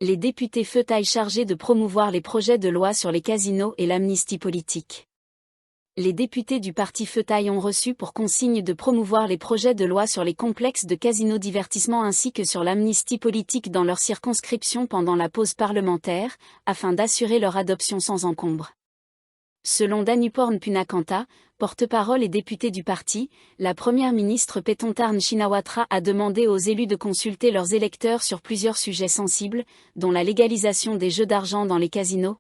Les députés Pheu Thai chargés de promouvoir les projets de loi sur les casinos et l'amnistie politique. Les députés du parti Pheu Thai ont reçu pour consigne de promouvoir les projets de loi sur les complexes de casinos-divertissement ainsi que sur l'amnistie politique dans leur circonscription pendant la pause parlementaire, afin d'assurer leur adoption sans encombre. Selon Danuporn Punakanta, porte-parole et député du parti, la première ministre Paetongtarn Shinawatra a demandé aux élus de consulter leurs électeurs sur plusieurs sujets sensibles, dont la légalisation des jeux d'argent dans les casinos.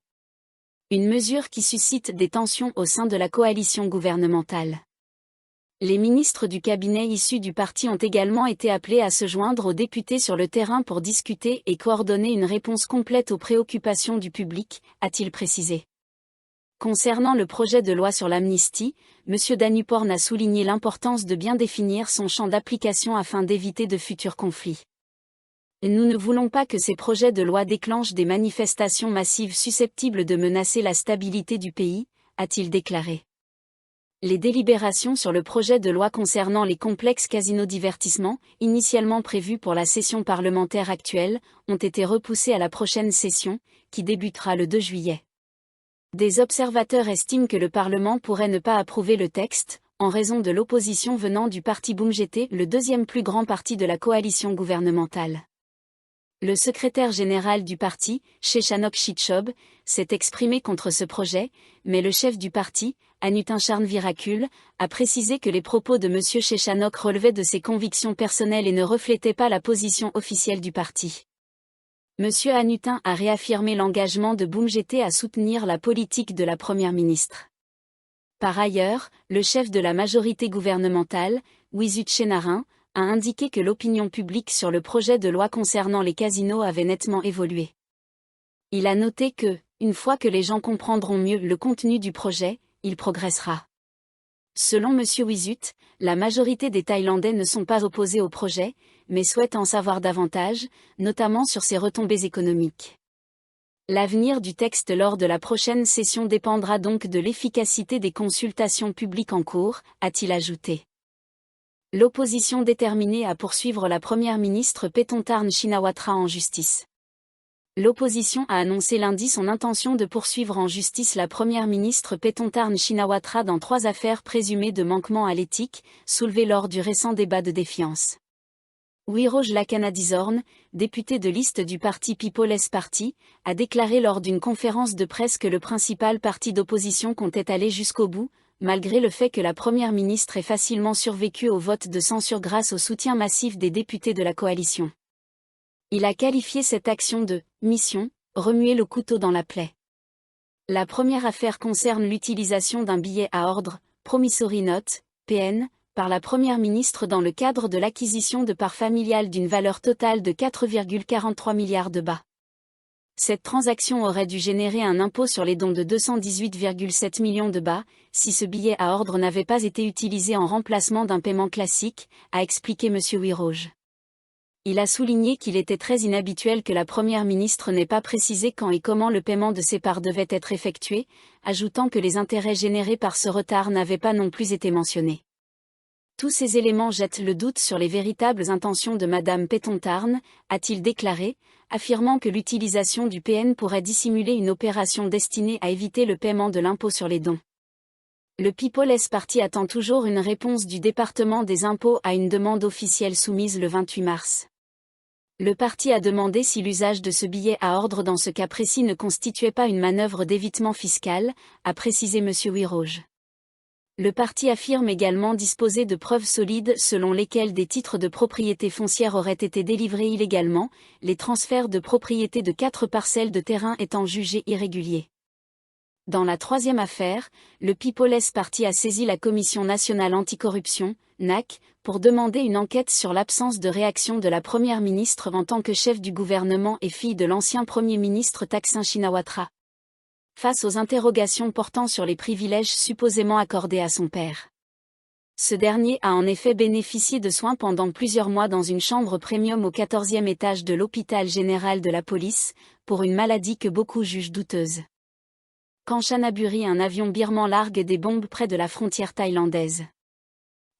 Une mesure qui suscite des tensions au sein de la coalition gouvernementale. Les ministres du cabinet issus du parti ont également été appelés à se joindre aux députés sur le terrain pour discuter et coordonner une réponse complète aux préoccupations du public, a-t-il précisé. Concernant le projet de loi sur l'amnistie, M. Danuporn a souligné l'importance de bien définir son champ d'application afin d'éviter de futurs conflits. Nous ne voulons pas que ces projets de loi déclenchent des manifestations massives susceptibles de menacer la stabilité du pays, a-t-il déclaré. Les délibérations sur le projet de loi concernant les complexes casinos-divertissement, initialement prévus pour la session parlementaire actuelle, ont été repoussées à la prochaine session, qui débutera le 2 juillet. Des observateurs estiment que le Parlement pourrait ne pas approuver le texte, en raison de l'opposition venant du parti BUMJT, le deuxième plus grand parti de la coalition gouvernementale. Le secrétaire général du parti, Sheshanok Shitchob, s'est exprimé contre ce projet, mais le chef du parti, Anutin Charnvirakul, a précisé que les propos de M. Sheshanok relevaient de ses convictions personnelles et ne reflétaient pas la position officielle du parti. M. Anutin a réaffirmé l'engagement de BUMJT à soutenir la politique de la Première ministre. Par ailleurs, le chef de la majorité gouvernementale, Wisut Chenarin, a indiqué que l'opinion publique sur le projet de loi concernant les casinos avait nettement évolué. Il a noté que, une fois que les gens comprendront mieux le contenu du projet, il progressera. Selon M. Wisut, la majorité des Thaïlandais ne sont pas opposés au projet, mais souhaitent en savoir davantage, notamment sur ses retombées économiques. L'avenir du texte lors de la prochaine session dépendra donc de l'efficacité des consultations publiques en cours, a-t-il ajouté. L'opposition déterminée à poursuivre la première ministre Paetongtarn Shinawatra en justice. L'opposition a annoncé lundi son intention de poursuivre en justice la première ministre Paetongtarn Shinawatra dans 3 affaires présumées de manquement à l'éthique, soulevées lors du récent débat de défiance. Wiroj Lakanadizorn, député de liste du parti People's Party, a déclaré lors d'une conférence de presse que le principal parti d'opposition comptait aller jusqu'au bout, malgré le fait que la première ministre ait facilement survécu au vote de censure grâce au soutien massif des députés de la coalition. Il a qualifié cette action de « mission », remuer le couteau dans la plaie. La première affaire concerne l'utilisation d'un billet à ordre, promissory note, PN, par la première ministre dans le cadre de l'acquisition de parts familiales d'une valeur totale de 4,43 milliards de baht. Cette transaction aurait dû générer un impôt sur les dons de 218,7 millions de baht, si ce billet à ordre n'avait pas été utilisé en remplacement d'un paiement classique, a expliqué M. Wiroj. Il a souligné qu'il était très inhabituel que la première ministre n'ait pas précisé quand et comment le paiement de ces parts devait être effectué, ajoutant que les intérêts générés par ce retard n'avaient pas non plus été mentionnés. Tous ces éléments jettent le doute sur les véritables intentions de Mme Paetongtarn, a-t-il déclaré, affirmant que l'utilisation du PN pourrait dissimuler une opération destinée à éviter le paiement de l'impôt sur les dons. Le People's Party attend toujours une réponse du département des impôts à une demande officielle soumise le 28 mars. Le parti a demandé si l'usage de ce billet à ordre dans ce cas précis ne constituait pas une manœuvre d'évitement fiscal, a précisé M. Wiroj. Le parti affirme également disposer de preuves solides selon lesquelles des titres de propriété foncière auraient été délivrés illégalement, les transferts de propriété de 4 parcelles de terrain étant jugés irréguliers. Dans la troisième affaire, le People's Party a saisi la Commission nationale anticorruption, NAC, pour demander une enquête sur l'absence de réaction de la première ministre en tant que chef du gouvernement et fille de l'ancien premier ministre Thaksin Shinawatra. Face aux interrogations portant sur les privilèges supposément accordés à son père. Ce dernier a en effet bénéficié de soins pendant plusieurs mois dans une chambre premium au 14e étage de l'hôpital général de la police, pour une maladie que beaucoup jugent douteuse. Kanchanaburi, un avion birman largue des bombes près de la frontière thaïlandaise.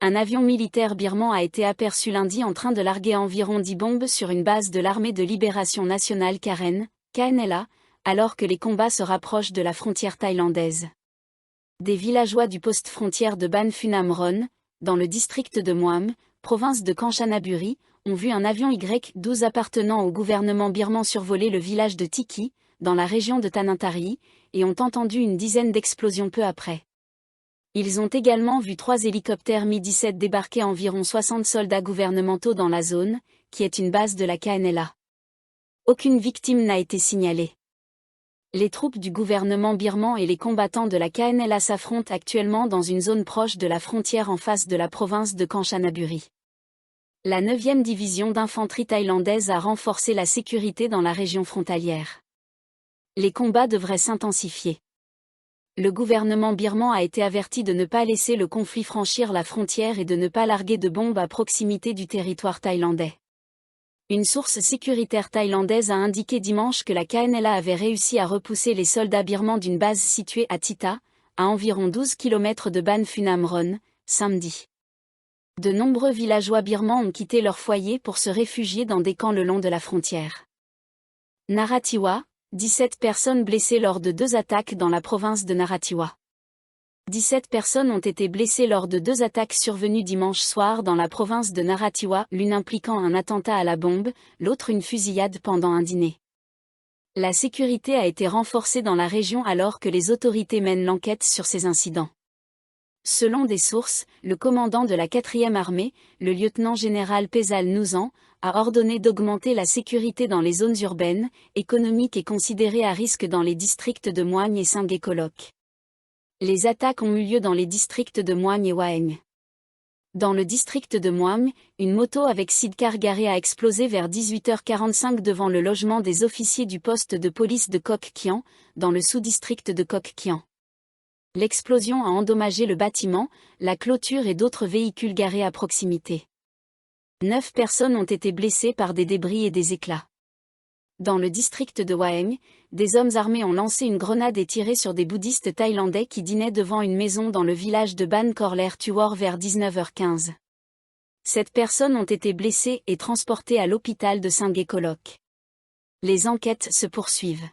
Un avion militaire birman a été aperçu lundi en train de larguer environ 10 bombes sur une base de l'armée de libération nationale Karen, KNLA, alors que les combats se rapprochent de la frontière thaïlandaise. Des villageois du poste frontière de Ban Phunam Ron, dans le district de Muam, province de Kanchanaburi, ont vu un avion Y-12 appartenant au gouvernement birman survoler le village de Tiki, dans la région de Tanintari, et ont entendu une dizaine d'explosions peu après. Ils ont également vu 3 hélicoptères Mi-17 débarquer environ 60 soldats gouvernementaux dans la zone, qui est une base de la KNLA. Aucune victime n'a été signalée. Les troupes du gouvernement birman et les combattants de la KNLA s'affrontent actuellement dans une zone proche de la frontière en face de la province de Kanchanaburi. La 9e division d'infanterie thaïlandaise a renforcé la sécurité dans la région frontalière. Les combats devraient s'intensifier. Le gouvernement birman a été averti de ne pas laisser le conflit franchir la frontière et de ne pas larguer de bombes à proximité du territoire thaïlandais. Une source sécuritaire thaïlandaise a indiqué dimanche que la KNLA avait réussi à repousser les soldats birmans d'une base située à Tita, à environ 12 km de Ban Phunam Ron, samedi. De nombreux villageois birmans ont quitté leur foyer pour se réfugier dans des camps le long de la frontière. Narathiwat, 17 personnes blessées lors de 2 attaques dans la province de Narathiwat. 17 personnes ont été blessées lors de 2 attaques survenues dimanche soir dans la province de Narathiwat, l'une impliquant un attentat à la bombe, l'autre une fusillade pendant un dîner. La sécurité a été renforcée dans la région alors que les autorités mènent l'enquête sur ces incidents. Selon des sources, le commandant de la 4e armée, le lieutenant-général Pesal Nouzan, a ordonné d'augmenter la sécurité dans les zones urbaines, économiques et considérées à risque dans les districts de Muang et Sangay-Kolok. Les attaques ont eu lieu dans les districts de Muang et Waeng. Dans le district de Muang, une moto avec sidecar garée a explosé vers 18h45 devant le logement des officiers du poste de police de Kok Kiang, dans le sous-district de Kok Kiang. L'explosion a endommagé le bâtiment, la clôture et d'autres véhicules garés à proximité. 9 personnes ont été blessées par des débris et des éclats. Dans le district de Waeng, des hommes armés ont lancé une grenade et tiré sur des bouddhistes thaïlandais qui dînaient devant une maison dans le village de Ban Korler Tuor vers 19h15. 7 personnes ont été blessées et transportées à l'hôpital de Sangay-Kolok. Les enquêtes se poursuivent.